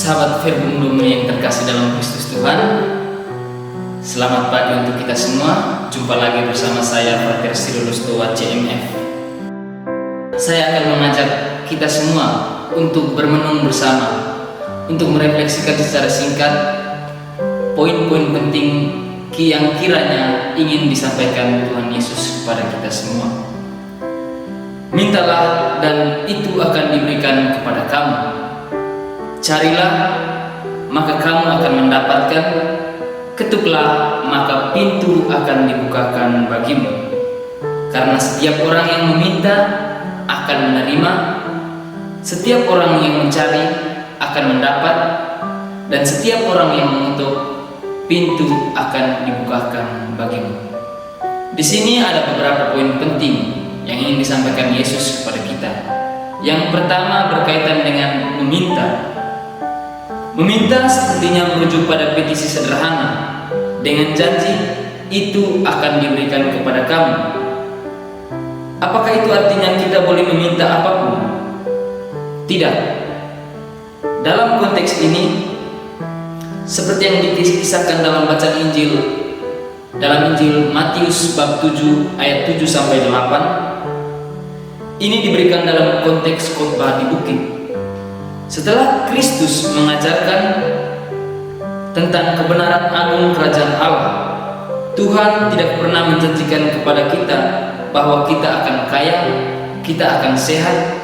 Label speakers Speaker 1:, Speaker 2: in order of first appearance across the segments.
Speaker 1: Sahabat Verbum Domini yang terkasih dalam Kristus Tuhan, selamat pagi untuk kita semua. Jumpa lagi bersama saya Frater Cyrillus Toa CMF. Saya akan mengajak kita semua untuk bermenung bersama, untuk merefleksikan secara singkat poin-poin penting yang kiranya ingin disampaikan Tuhan Yesus kepada kita semua. Mintalah dan itu akan diberikan kepada kamu. Carilah, maka kamu akan mendapatkan. Ketuklah, maka pintu akan dibukakan bagimu. Karena setiap orang yang meminta akan menerima, setiap orang yang mencari akan mendapat, dan setiap orang yang mengetuk, pintu akan dibukakan bagimu. Di sini ada beberapa poin penting yang ingin disampaikan Yesus kepada kita. Yang pertama berkaitan dengan meminta. Meminta sepertinya merujuk pada petisi sederhana dengan janji itu akan diberikan kepada kamu. Apakah itu artinya kita boleh meminta apapun? Tidak. Dalam konteks ini, seperti yang dikisahkan dalam bacaan Injil, dalam Injil Matius bab 7 ayat 7 sampai 8, ini diberikan dalam konteks khotbah di bukit. Setelah Kristus mengajarkan tentang kebenaran agung kerajaan Allah, Tuhan tidak pernah menjanjikan kepada kita bahwa kita akan kaya, kita akan sehat,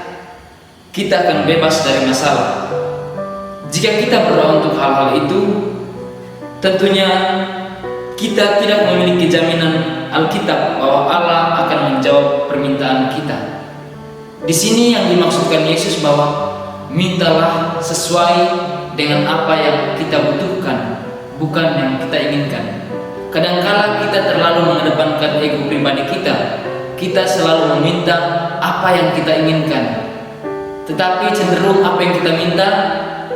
Speaker 1: kita akan bebas dari masalah. Jika kita berdoa untuk hal-hal itu, tentunya kita tidak memiliki jaminan Alkitab bahwa Allah akan menjawab permintaan kita. Di sini yang dimaksudkan Yesus bahwa mintalah sesuai dengan apa yang kita butuhkan, bukan yang kita inginkan. Kadangkala kita terlalu mengedepankan ego pribadi kita. Kita selalu meminta apa yang kita inginkan, tetapi cenderung apa yang kita minta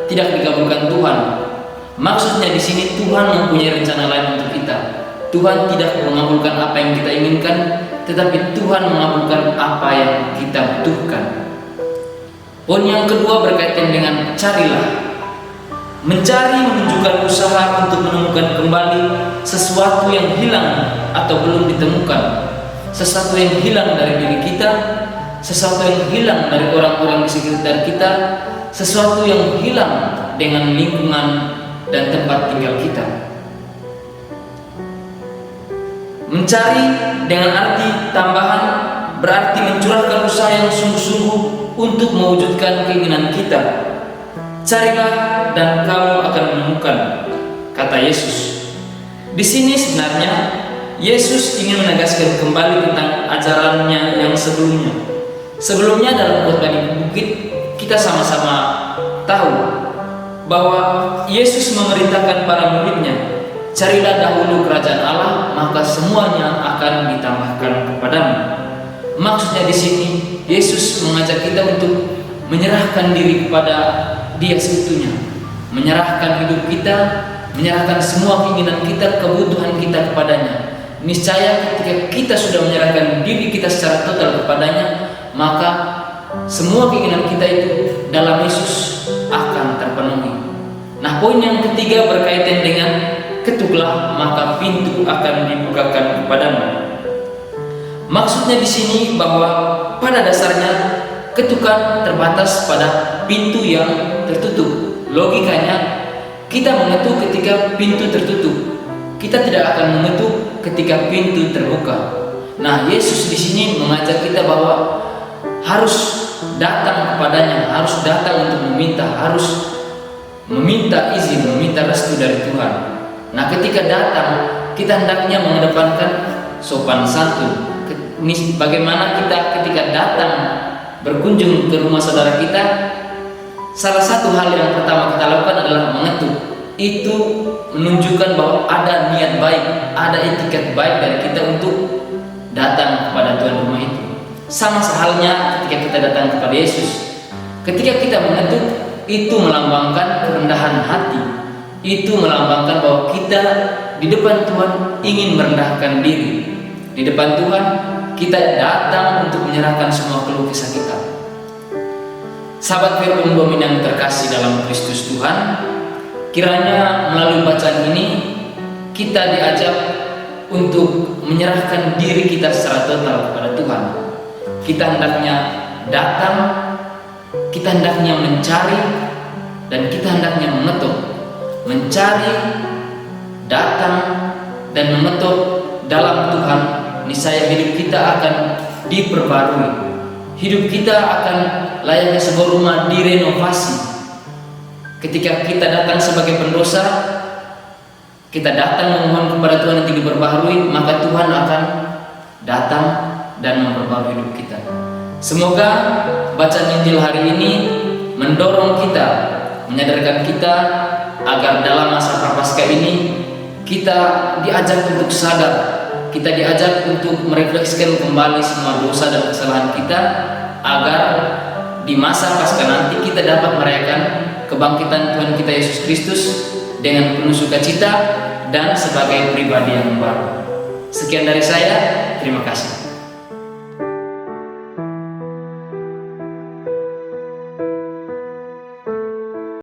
Speaker 1: tidak dikabulkan Tuhan. Maksudnya di sini Tuhan mempunyai rencana lain untuk kita. Tuhan tidak mengabulkan apa yang kita inginkan, tetapi Tuhan mengabulkan apa yang kita butuhkan. Poin yang kedua berkaitan dengan carilah. Mencari menunjukkan usaha untuk menemukan kembali sesuatu yang hilang atau belum ditemukan, sesuatu yang hilang dari diri kita, sesuatu yang hilang dari orang-orang di sekitar kita, sesuatu yang hilang dengan lingkungan dan tempat tinggal kita. Mencari dengan arti tambahan berarti mencurahkan usaha yang sungguh-sungguh untuk mewujudkan keinginan kita. Carilah dan kamu akan menemukan, kata Yesus. Di sini sebenarnya Yesus ingin menegaskan kembali tentang ajarannya yang sebelumnya. Sebelumnya dalam khotbah di bukit, kita sama-sama tahu bahwa Yesus memerintahkan para muridnya, carilah dahulu kerajaan Allah, maka semuanya akan ditambahkan kepadamu. Maksudnya di sini Yesus mengajak kita untuk menyerahkan diri kepada Dia seutuhnya, menyerahkan hidup kita, menyerahkan semua keinginan kita, kebutuhan kita kepadanya. Niscaya ketika kita sudah menyerahkan diri kita secara total kepadanya, maka semua keinginan kita itu dalam Yesus akan terpenuhi. Nah, poin yang ketiga berkaitan dengan ketuklah, maka pintu akan dibukakan kepadamu. Maksudnya di sini bahwa pada dasarnya ketukan terbatas pada pintu yang tertutup. Logikanya kita mengetuk ketika pintu tertutup. Kita tidak akan mengetuk ketika pintu terbuka. Nah, Yesus di sini mengajak kita bahwa harus datang kepadanya, harus datang untuk meminta, harus meminta izin, meminta restu dari Tuhan. Nah, ketika datang, kita hendaknya mengedepankan sopan santun. Bagaimana kita ketika datang berkunjung ke rumah saudara kita, salah satu hal yang pertama kita lakukan adalah mengetuk. Itu menunjukkan bahwa ada niat baik, ada etiket baik dari kita untuk datang kepada tuan rumah itu. Sama sehalnya ketika kita datang kepada Yesus. Ketika kita mengetuk, itu melambangkan kerendahan hati. Itu melambangkan bahwa kita di depan Tuhan ingin merendahkan diri. Di depan Tuhan kita datang untuk menyerahkan semua keluh kesah kita. Sahabat Verbum Dominum terkasih dalam Kristus Tuhan, kiranya melalui bacaan ini kita diajak untuk menyerahkan diri kita secara total kepada Tuhan. Kita hendaknya datang, kita hendaknya mencari, dan kita hendaknya mengetuk. Mencari, datang, dan mengetuk dalam Tuhan, niscaya hidup kita akan diperbarui. Hidup kita akan layaknya sebuah rumah direnovasi. Ketika kita datang sebagai pendosa, kita datang memohon kepada Tuhan untuk diperbaharui, maka Tuhan akan datang dan memperbarui hidup kita. Semoga bacaan Injil hari ini mendorong kita, menyadarkan kita agar dalam masa Prapaskah ini kita diajak untuk sadar, kita diajak untuk merefleksikan kembali semua dosa dan kesalahan kita, agar di masa Paskah nanti kita dapat merayakan kebangkitan Tuhan kita Yesus Kristus dengan penuh sukacita dan sebagai pribadi yang baru. Sekian dari saya, terima kasih.